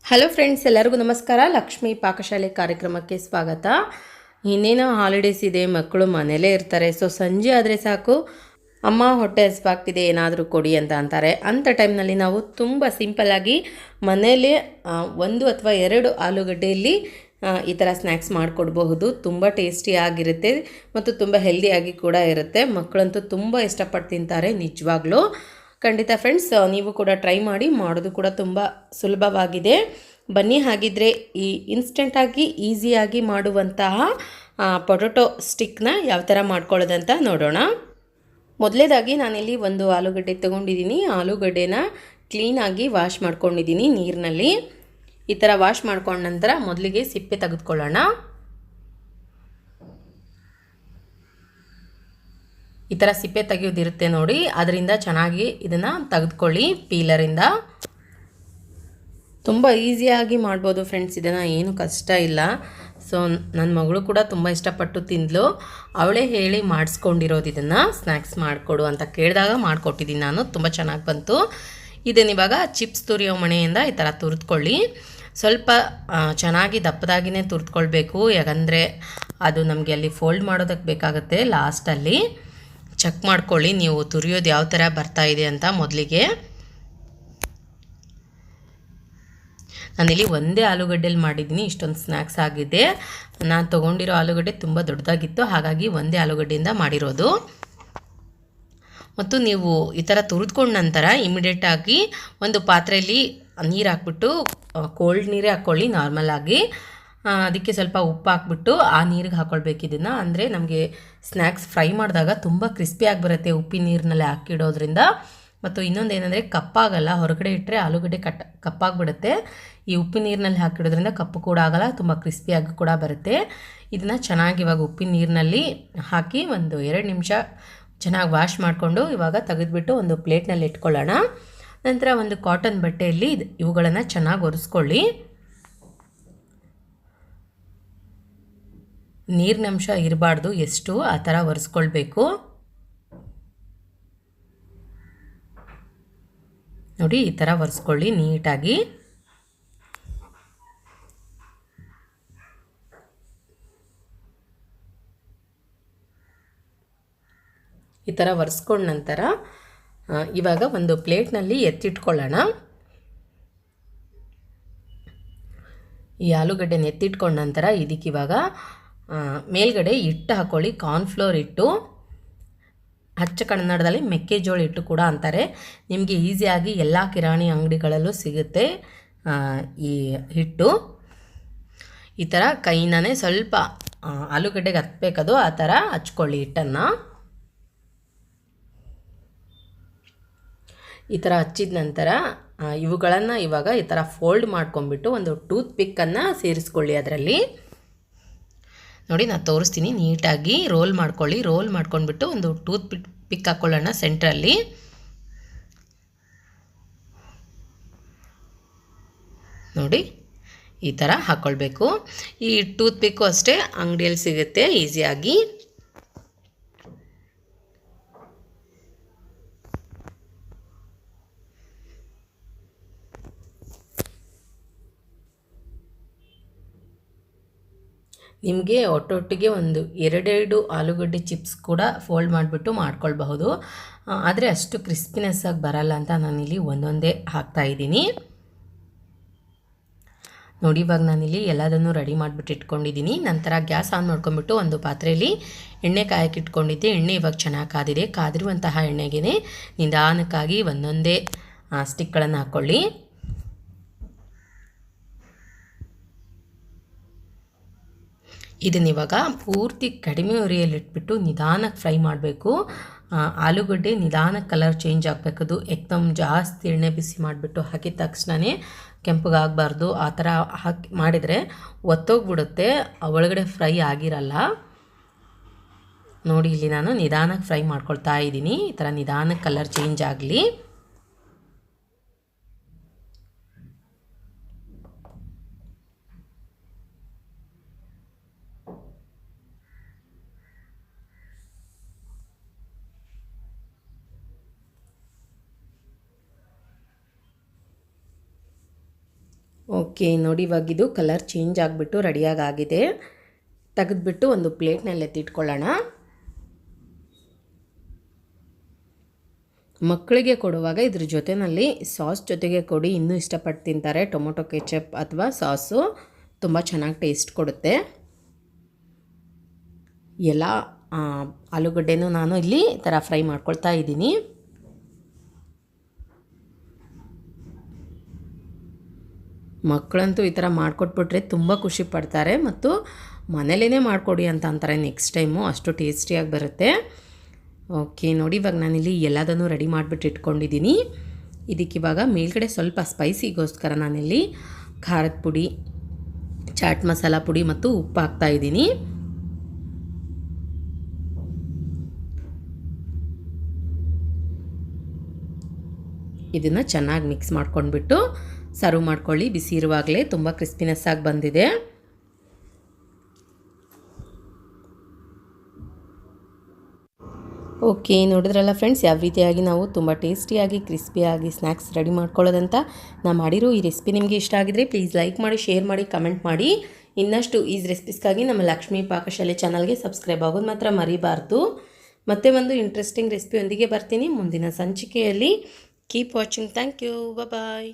Hello friends, ಎಲ್ಲರಿಗೂ ನಮಸ್ಕಾರ. ಲಕ್ಷ್ಮಿ ಪಾಕಶಾಲೆ ಕಾರ್ಯಕ್ರಮಕ್ಕೆ ಸ್ವಾಗತ. ಇನ್ನೇನೋ ಹಾಲಿಡೇಸ್ ಇದೆ, ಮಕ್ಕಳು ಮನೇಲೇ ಇರ್ತಾರೆ. ಸೊ ಸಂಜೆ ಆದರೆ ಸಾಕು, ಅಮ್ಮ ಹೊಟ್ಟೆ ಹಸಿವಾಗ್ತಿದೆ ಏನಾದರೂ ಕೊಡಿ ಅಂತ ಅಂತಾರೆ. ಅಂಥ ಟೈಮ್ನಲ್ಲಿ ನಾವು ತುಂಬ ಸಿಂಪಲ್ಲಾಗಿ ಮನೇಲೇ ಒಂದು ಅಥವಾ ಎರಡು ಆಲೂಗಡ್ಡೆಯಲ್ಲಿ ಈ ಥರ ಸ್ನ್ಯಾಕ್ಸ್ ಮಾಡಿಕೊಡ್ಬಹುದು. ತುಂಬ ಟೇಸ್ಟಿಯಾಗಿರುತ್ತೆ ಮತ್ತು ತುಂಬ ಹೆಲ್ದಿಯಾಗಿ ಕೂಡ ಇರುತ್ತೆ. ಮಕ್ಕಳಂತೂ ತುಂಬ ಇಷ್ಟಪಟ್ಟು ತಿಂತಾರೆ ನಿಜವಾಗ್ಲೂ. ಖಂಡಿತ ಫ್ರೆಂಡ್ಸ್, ನೀವು ಕೂಡ ಟ್ರೈ ಮಾಡಿ. ಮಾಡೋದು ಕೂಡ ತುಂಬ ಸುಲಭವಾಗಿದೆ. ಬನ್ನಿ ಹಾಗಿದ್ರೆ ಈ ಇನ್ಸ್ಟೆಂಟಾಗಿ ಈಸಿಯಾಗಿ ಮಾಡುವಂತಹ ಪೊಟೊಟೊ ಸ್ಟಿಕ್ನ ಯಾವ ಥರ ಮಾಡ್ಕೊಳ್ಳೋದಂತ ನೋಡೋಣ. ಮೊದಲೇದಾಗಿ ನಾನಿಲ್ಲಿ ಒಂದು ಆಲೂಗಡ್ಡೆ ತೊಗೊಂಡಿದ್ದೀನಿ. ಆಲೂಗಡ್ಡೆನ ಕ್ಲೀನಾಗಿ ವಾಶ್ ಮಾಡ್ಕೊಂಡಿದ್ದೀನಿ ನೀರಿನಲ್ಲಿ. ಈ ಥರ ವಾಶ್ ಮಾಡ್ಕೊಂಡ ನಂತರ ಮೊದಲಿಗೆ ಸಿಪ್ಪೆ ತೆಗೆದುಕೊಳ್ಳೋಣ. ಈ ಥರ ಸಿಪ್ಪೆ ತೆಗೆಯೋದಿರುತ್ತೆ ನೋಡಿ, ಅದರಿಂದ ಚೆನ್ನಾಗಿ ಇದನ್ನು ತೆಗೆದುಕೊಳ್ಳಿ ಪೀಲರಿಂದ. ತುಂಬ ಈಸಿಯಾಗಿ ಮಾಡ್ಬೋದು ಫ್ರೆಂಡ್ಸ್, ಇದನ್ನು ಏನು ಕಷ್ಟ ಇಲ್ಲ. ಸೊ ನನ್ನ ಮಗಳು ಕೂಡ ತುಂಬ ಇಷ್ಟಪಟ್ಟು ತಿಂದಳು. ಅವಳೇ ಹೇಳಿ ಮಾಡಿಸ್ಕೊಂಡಿರೋದು, ಇದನ್ನು ಸ್ನ್ಯಾಕ್ಸ್ ಮಾಡಿಕೊಡು ಅಂತ ಕೇಳಿದಾಗ ಮಾಡಿಕೊಟ್ಟಿದ್ದೀನಿ ನಾನು. ತುಂಬ ಚೆನ್ನಾಗಿ ಬಂತು. ಇದನ್ನಿವಾಗ ಚಿಪ್ಸ್ ತುರಿಯೋ ಮಣೆಯಿಂದ ಈ ಥರ ತುರಿದುಕೊಳ್ಳಿ. ಸ್ವಲ್ಪ ಚೆನ್ನಾಗಿ ದಪ್ಪದಾಗಿಯೇ ತುರಿದುಕೊಳ್ಬೇಕು, ಯಾಕಂದರೆ ಅದು ನಮಗೆ ಅಲ್ಲಿ ಫೋಲ್ಡ್ ಮಾಡೋದಕ್ಕೆ ಬೇಕಾಗುತ್ತೆ. ಲಾಸ್ಟಲ್ಲಿ ಚೆಕ್ ಮಾಡ್ಕೊಳ್ಳಿ ನೀವು ತುರಿಯೋದು ಯಾವ ಥರ ಬರ್ತಾ ಇದೆ ಅಂತ. ಮೊದಲಿಗೆ ನಾನಿಲ್ಲಿ ಒಂದೇ ಆಲೂಗಡ್ಡೆಯಲ್ಲಿ ಮಾಡಿದ್ದೀನಿ, ಇಷ್ಟೊಂದು ಸ್ನ್ಯಾಕ್ಸ್ ಆಗಿದೆ. ನಾನು ತೊಗೊಂಡಿರೋ ಆಲೂಗಡ್ಡೆ ತುಂಬ ದೊಡ್ಡದಾಗಿತ್ತು, ಹಾಗಾಗಿ ಒಂದೇ ಆಲೂಗಡ್ಡೆಯಿಂದ ಮಾಡಿರೋದು. ಮತ್ತು ನೀವು ಈ ಥರ ತುರಿದ್ಕೊಂಡ ನಂತರ ಇಮಿಡಿಯೇಟಾಗಿ ಒಂದು ಪಾತ್ರೆಯಲ್ಲಿ ನೀರು ಹಾಕ್ಬಿಟ್ಟು, ಕೋಲ್ಡ್ ನೀರೇ ಹಾಕ್ಕೊಳ್ಳಿ ನಾರ್ಮಲಾಗಿ. ಅದಕ್ಕೆ ಸ್ವಲ್ಪ ಉಪ್ಪು ಹಾಕ್ಬಿಟ್ಟು ಆ ನೀರಿಗೆ ಹಾಕ್ಕೊಳ್ಬೇಕು ಇದನ್ನು. ಅಂದರೆ ನಮಗೆ ಸ್ನ್ಯಾಕ್ಸ್ ಫ್ರೈ ಮಾಡಿದಾಗ ತುಂಬ ಕ್ರಿಸ್ಪಿಯಾಗಿ ಬರುತ್ತೆ ಉಪ್ಪಿನ ನೀರಿನಲ್ಲಿ ಹಾಕಿಡೋದ್ರಿಂದ. ಮತ್ತು ಇನ್ನೊಂದು ಏನಂದರೆ ಕಪ್ಪಾಗಲ್ಲ, ಹೊರಗಡೆ ಇಟ್ಟರೆ ಆಲೂಗಡ್ಡೆ ಕಪ್ಪಾಗಿಬಿಡುತ್ತೆ. ಈ ಉಪ್ಪಿನ ನೀರಿನಲ್ಲಿ ಹಾಕಿಡೋದ್ರಿಂದ ಕಪ್ಪು ಕೂಡ ಆಗಲ್ಲ, ತುಂಬ ಕ್ರಿಸ್ಪಿಯಾಗಿ ಕೂಡ ಬರುತ್ತೆ. ಇದನ್ನು ಚೆನ್ನಾಗಿ ಇವಾಗ ಉಪ್ಪಿನ ನೀರಿನಲ್ಲಿ ಹಾಕಿ ಒಂದು 2 ನಿಮಿಷ ಚೆನ್ನಾಗಿ ವಾಶ್ ಮಾಡಿಕೊಂಡು ಇವಾಗ ತೆಗೆದುಬಿಟ್ಟು ಒಂದು ಪ್ಲೇಟ್ನಲ್ಲಿ ಇಟ್ಕೊಳ್ಳೋಣ. ನಂತರ ಒಂದು ಕಾಟನ್ ಬಟ್ಟೆಯಲ್ಲಿ ಇವುಗಳನ್ನು ಚೆನ್ನಾಗಿ ಒರೆಸ್ಕೊಳ್ಳಿ. ನೀರಿನಂಶ ಇರಬಾರ್ದು, ಎಷ್ಟು ಆ ಥರ ಒರೆಸ್ಕೊಳ್ಬೇಕು ನೋಡಿ. ಈ ಥರ ಒರೆಸ್ಕೊಳ್ಳಿ ನೀಟಾಗಿ. ಈ ಥರ ಒರೆಸ್ಕೊಂಡ ನಂತರ ಇವಾಗ ಒಂದು ಪ್ಲೇಟ್ನಲ್ಲಿ ಎತ್ತಿಟ್ಕೊಳ್ಳೋಣ. ಈ ಆಲೂಗಡ್ಡೆನ ಎತ್ತಿಟ್ಕೊಂಡ ನಂತರ ಇದಕ್ಕಿವಾಗ ಮೇಲ್ಗಡೆ ಹಿಟ್ಟು ಹಾಕ್ಕೊಳ್ಳಿ. ಕಾರ್ನ್ಫ್ಲೋರ್ ಹಿಟ್ಟು, ಅಚ್ಚ ಕನ್ನಡದಲ್ಲಿ ಮೆಕ್ಕೆಜೋಳ ಹಿಟ್ಟು ಕೂಡ ಅಂತಾರೆ. ನಿಮಗೆ ಈಸಿಯಾಗಿ ಎಲ್ಲ ಕಿರಾಣಿ ಅಂಗಡಿಗಳಲ್ಲೂ ಸಿಗುತ್ತೆ ಈ ಹಿಟ್ಟು. ಈ ಥರ ಕೈಯಿಂದನೇ ಸ್ವಲ್ಪ ಆಲೂಗಡ್ಡೆಗೆ ಹತ್ಬೇಕದು, ಆ ಥರ ಹಚ್ಕೊಳ್ಳಿ ಹಿಟ್ಟನ್ನು. ಈ ಥರ ಹಚ್ಚಿದ ನಂತರ ಇವುಗಳನ್ನು ಇವಾಗ ಈ ಥರ ಫೋಲ್ಡ್ ಮಾಡ್ಕೊಂಡ್ಬಿಟ್ಟು ಒಂದು ಟೂತ್ ಪಿಕ್ಕನ್ನು ಸೇರಿಸ್ಕೊಳ್ಳಿ ಅದರಲ್ಲಿ. ನೋಡಿ ನಾನು ತೋರಿಸ್ತೀನಿ. ನೀಟಾಗಿ ರೋಲ್ ಮಾಡ್ಕೊಳ್ಳಿ. ರೋಲ್ ಮಾಡ್ಕೊಂಡ್ಬಿಟ್ಟು ಒಂದು ಟೂತ್ ಪಿಕ್ ಹಾಕ್ಕೊಳ್ಳೋಣ ಸೆಂಟ್ರಲ್ಲಿ. ನೋಡಿ ಈ ಥರ ಹಾಕ್ಕೊಳ್ಬೇಕು. ಈ ಟೂತ್ ಪಿಕ್ಕು ಅಷ್ಟೇ ಅಂಗಡಿಯಲ್ಲಿ ಸಿಗುತ್ತೆ ಈಸಿಯಾಗಿ. ನಿಮಗೆ ಒಟ್ಟೊಟ್ಟಿಗೆ ಒಂದು 2 ಆಲೂಗಡ್ಡೆ ಚಿಪ್ಸ್ ಕೂಡ ಫೋಲ್ಡ್ ಮಾಡಿಬಿಟ್ಟು ಮಾಡ್ಕೊಳ್ಬಹುದು. ಆದರೆ ಅಷ್ಟು ಕ್ರಿಸ್ಪಿನೆಸ್ ಆಗಿ ಬರಲ್ಲ ಅಂತ ನಾನಿಲ್ಲಿ ಒಂದೊಂದೇ ಹಾಕ್ತಾಯಿದ್ದೀನಿ ನೋಡಿ. ಇವಾಗ ನಾನಿಲ್ಲಿ ಎಲ್ಲದನ್ನು ರೆಡಿ ಮಾಡಿಬಿಟ್ಟು ಇಟ್ಕೊಂಡಿದ್ದೀನಿ. ನಂತರ ಗ್ಯಾಸ್ ಆನ್ ಮಾಡ್ಕೊಂಡ್ಬಿಟ್ಟು ಒಂದು ಪಾತ್ರೆಯಲ್ಲಿ ಎಣ್ಣೆ ಕಾಯಕ್ಕೆ ಇಟ್ಕೊಂಡಿದ್ದೆ. ಎಣ್ಣೆ ಇವಾಗ ಚೆನ್ನಾಗಿ ಕಾದಿದೆ. ಕಾದಿರುವಂತಹ ಎಣ್ಣೆಗೆ ನಿಧಾನಕ್ಕಾಗಿ ಒಂದೊಂದೇ ಸ್ಟಿಕ್ಗಳನ್ನು ಹಾಕ್ಕೊಳ್ಳಿ. ಇದನ್ನಿವಾಗ ಪೂರ್ತಿ ಕಡಿಮೆ ಉರಿಯಲ್ಲಿಟ್ಬಿಟ್ಟು ನಿಧಾನಕ್ಕೆ ಫ್ರೈ ಮಾಡಬೇಕು. ಆಲೂಗಡ್ಡೆ ನಿಧಾನಕ್ಕೆ ಕಲರ್ ಚೇಂಜ್ ಆಗಬೇಕದು. ಏಕ್ದಮ್ ಜಾಸ್ತಿ ಎಣ್ಣೆ ಬಿಸಿ ಮಾಡಿಬಿಟ್ಟು ಹಾಕಿದ ತಕ್ಷಣವೇ ಕೆಂಪಗಾಗಬಾರ್ದು. ಆ ಥರ ಹಾಕಿ ಮಾಡಿದರೆ ಒತ್ತೋಗ್ಬಿಡುತ್ತೆ, ಒಳಗಡೆ ಫ್ರೈ ಆಗಿರಲ್ಲ. ನೋಡಿ ಇಲ್ಲಿ ನಾನು ನಿಧಾನಕ್ಕೆ ಫ್ರೈ ಮಾಡ್ಕೊಳ್ತಾ ಇದ್ದೀನಿ. ಈ ಥರ ನಿಧಾನಕ್ಕೆ ಕಲರ್ ಚೇಂಜ್ ಆಗಲಿ. ಓಕೆ ನೋಡಿ, ಇವಾಗಿದು ಕಲರ್ ಚೇಂಜ್ ಆಗಿಬಿಟ್ಟು ರೆಡಿಯಾಗಿದೆ. ತೆಗೆದುಬಿಟ್ಟು ಒಂದು ಪ್ಲೇಟ್ನಲ್ಲಿ ಎತ್ತಿಟ್ಕೊಳ್ಳೋಣ. ಮಕ್ಕಳಿಗೆ ಕೊಡುವಾಗ ಇದ್ರ ಜೊತೆಯಲ್ಲಿ ಸಾಸ್ ಜೊತೆಗೆ ಕೊಡಿ, ಇನ್ನೂ ಇಷ್ಟಪಟ್ಟು ತಿಂತಾರೆ. ಟೊಮೊಟೊ ಕೆಚಪ್ ಅಥವಾ ಸಾಸು ತುಂಬ ಚೆನ್ನಾಗಿ ಟೇಸ್ಟ್ ಕೊಡುತ್ತೆ. ಎಲ್ಲ ಆಲೂಗಡ್ಡೆನೂ ನಾನು ಇಲ್ಲಿ ಈ ಥರ ಫ್ರೈ ಮಾಡ್ಕೊಳ್ತಾ ಇದ್ದೀನಿ. ಮಕ್ಕಳಂತೂ ಈ ಥರ ಮಾಡಿಕೊಟ್ಬಿಟ್ರೆ ತುಂಬ ಖುಷಿ ಪಡ್ತಾರೆ ಮತ್ತು ಮನೇಲೇ ಮಾಡಿಕೊಡಿ ಅಂತ ಅಂತಾರೆ ನೆಕ್ಸ್ಟ್ ಟೈಮು, ಅಷ್ಟು ಟೇಸ್ಟಿಯಾಗಿ ಬರುತ್ತೆ. ಓಕೆ ನೋಡಿ, ಇವಾಗ ನಾನಿಲ್ಲಿ ಎಲ್ಲದನ್ನು ರೆಡಿ ಮಾಡಿಬಿಟ್ಟು ಇಟ್ಕೊಂಡಿದ್ದೀನಿ. ಇದಕ್ಕಿವಾಗ ಮೇಲ್ಗಡೆ ಸ್ವಲ್ಪ ಸ್ಪೈಸಿಗೋಸ್ಕರ ನಾನಿಲ್ಲಿ ಖಾರದ ಪುಡಿ, ಚಾಟ್ ಮಸಾಲ ಪುಡಿ ಮತ್ತು ಉಪ್ಪು ಹಾಕ್ತಾಯಿದ್ದೀನಿ. ಇದನ್ನು ಚೆನ್ನಾಗಿ ಮಿಕ್ಸ್ ಮಾಡ್ಕೊಂಡ್ಬಿಟ್ಟು ಸರ್ವ್ ಮಾಡ್ಕೊಳ್ಳಿ. ಬಿಸಿ ಇರುವಾಗಲೇ ತುಂಬ ಕ್ರಿಸ್ಪಿನೆಸ್ ಆಗಿ ಬಂದಿದೆ. ಓಕೆ ನೋಡಿದ್ರಲ್ಲ ಫ್ರೆಂಡ್ಸ್, ಯಾವ ರೀತಿಯಾಗಿ ನಾವು ತುಂಬ ಟೇಸ್ಟಿಯಾಗಿ ಕ್ರಿಸ್ಪಿಯಾಗಿ ಸ್ನ್ಯಾಕ್ಸ್ ರೆಡಿ ಮಾಡ್ಕೊಳ್ಳೋದಂತ. ನಾನು ಮಾಡಿರೋ ಈ ರೆಸಿಪಿ ನಿಮಗೆ ಇಷ್ಟ ಆಗಿದ್ರೆ ಪ್ಲೀಸ್ ಲೈಕ್ ಮಾಡಿ, ಶೇರ್ ಮಾಡಿ, ಕಮೆಂಟ್ ಮಾಡಿ. ಇನ್ನಷ್ಟು ಈಸ್ ರೆಸಿಪೀಸ್ಗಾಗಿ ನಮ್ಮ ಲಕ್ಷ್ಮೀ ಪಾಕಶಾಲೆ ಚಾನಲ್ಗೆ ಸಬ್ಸ್ಕ್ರೈಬ್ ಆಗೋದು ಮಾತ್ರ ಮರಿಬಾರ್ದು. ಮತ್ತೆ ಒಂದು ಇಂಟ್ರೆಸ್ಟಿಂಗ್ ರೆಸಿಪಿಯೊಂದಿಗೆ ಬರ್ತೀನಿ ಮುಂದಿನ ಸಂಚಿಕೆಯಲ್ಲಿ. Keep watching. Thank you. Bye.